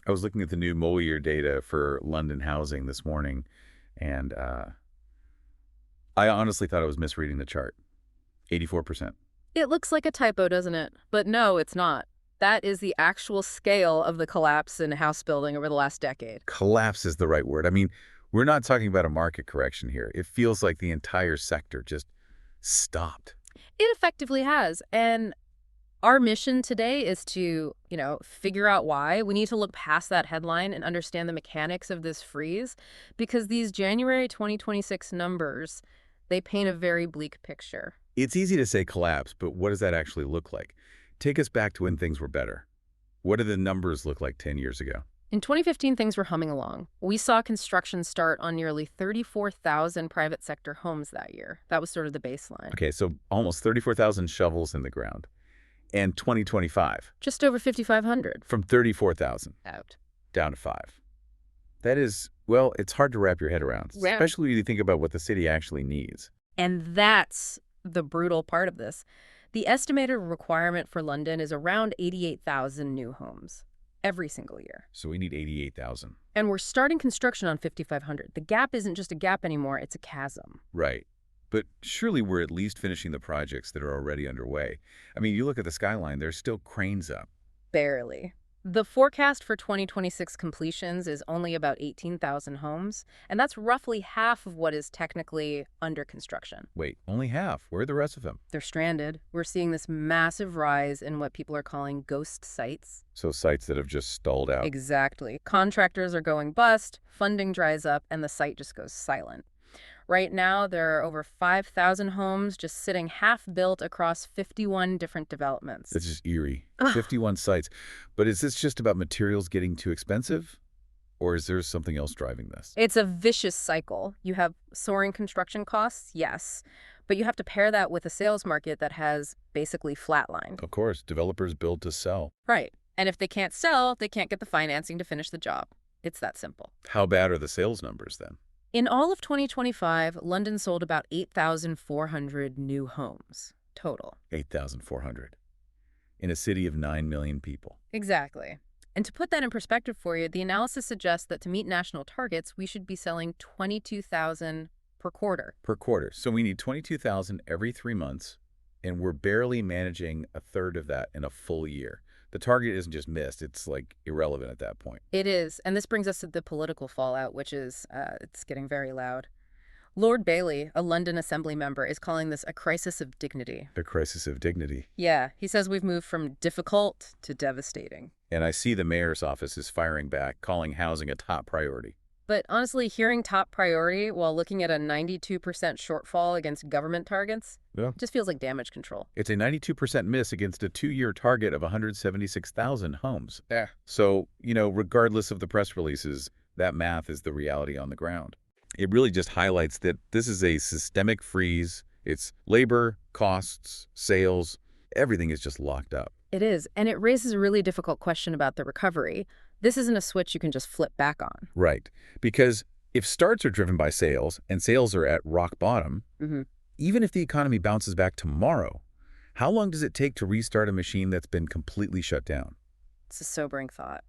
I was looking at the new mole-year data for London housing this morning, and I honestly thought I was misreading the chart. 84%. It looks like a typo, doesn't it? But no, it's not. That is the actual scale of the collapse in house building over the last decade. Collapse is the right word. I mean, we're not talking about a market correction here. It feels like the entire sector just stopped. It effectively has. And our mission today is to, figure out why. We need to look past that headline and understand the mechanics of this freeze because these January 2026 numbers, they paint a very bleak picture. It's easy to say collapse, but what does that actually look like? Take us back to when things were better. What did the numbers look like 10 years ago? In 2015, things were humming along. We saw construction start on nearly 34,000 private sector homes that year. That was sort of the baseline. Okay, so almost 34,000 shovels in the ground. And 2025, Just over 5,500 from 34,000 out. down to 5. That is, well, it's hard to wrap your head around, Yeah. especially when you think about what the city actually needs. And that's the brutal part of this. The estimated requirement for London is around 88,000 new homes every single year. So we need 88,000. And we're starting construction on 5,500. The gap isn't just a gap anymore, it's a chasm. Right. But surely we're at least finishing the projects that are already underway. I mean, you look at the skyline, there's still cranes up. Barely. The forecast for 2026 completions is only about 18,000 homes, and that's roughly half of what is technically under construction. Wait, only half. Where are the rest of them? They're stranded. We're seeing this massive rise in what people are calling ghost sites. So sites that have just stalled out. Exactly. Contractors are going bust, funding dries up, and the site just goes silent. Right now, there are over 5,000 homes just sitting half-built across 51 different developments. That's just eerie. Ugh. 51 sites. But is this just about materials getting too expensive? Or is there something else driving this? It's a vicious cycle. You have soaring construction costs, yes, but you have to pair that with a sales market that has basically flatlined. Of course, developers build to sell. Right. And if they can't sell, they can't get the financing to finish the job. It's that simple. How bad are the sales numbers then? In all of 2025, London sold about 8,400 new homes total. 8,400. In a city of 9 million people. Exactly. And to put that in perspective for you, the analysis suggests that to meet national targets, we should be selling 22,000 per quarter. Per quarter. So we need 22,000 every 3 months, and we're barely managing a third of that in a full year. The target isn't just missed, it's like irrelevant at that point. It is, and this brings us to the political fallout, which is, it's getting very loud. Lord Bailey, a London Assembly member, is calling this a crisis of dignity. A crisis of dignity. Yeah, he says we've moved from difficult to devastating. And I see the mayor's office is firing back, calling housing a top priority. But honestly, hearing top priority while looking at a 92% shortfall against government targets Yeah. just feels like damage control. It's a 92% miss against a 2-year target of 176,000 homes. There. So, regardless of the press releases, that math is the reality on the ground. It really just highlights that this is a systemic freeze. It's labor, costs, sales, everything is just locked up. It is, and it raises a really difficult question about the recovery. This isn't a switch you can just flip back on. Right. Because if starts are driven by sales and sales are at rock bottom, even if the economy bounces back tomorrow, how long does it take to restart a machine that's been completely shut down? It's a sobering thought.